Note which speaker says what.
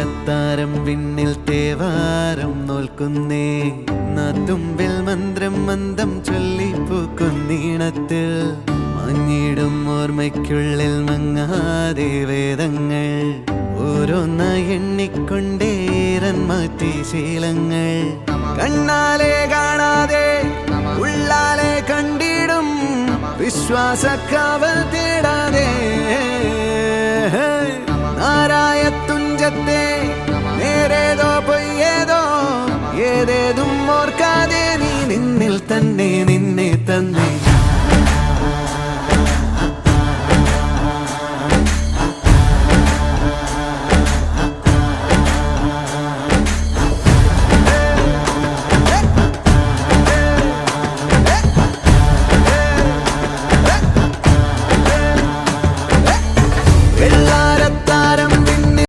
Speaker 1: അത്താരം വിണ്ണിൽ തേവാരം നോൽക്കുന്നേ നാത്തുമ്പിൽ മന്ത്രം മന്ദം ചൊല്ലിപ്പൂക്കുന്നീണത്തിൽ മഞ്ഞിടും ഓർമ്മയ്ക്കുള്ളിൽ മങ്ങാതെ വേദങ്ങൾ ഓരോന്നായി എണ്ണിക്കൊണ്ടേരൻ മാറ്റി ശീലങ്ങൾ കണ്ണാലെ കാണാതെ ഉള്ളാലെ കണ്ടിടും വിശ്വാസക്കാവൽ തേടാതെ നാരായ തുഞ്ചത്തെ നേരേതോ പൊയ്യേതോ ഏതേതും ഓർക്കാതെ നീ നിന്നിൽ തന്നെ നിന്നെ തന്നെ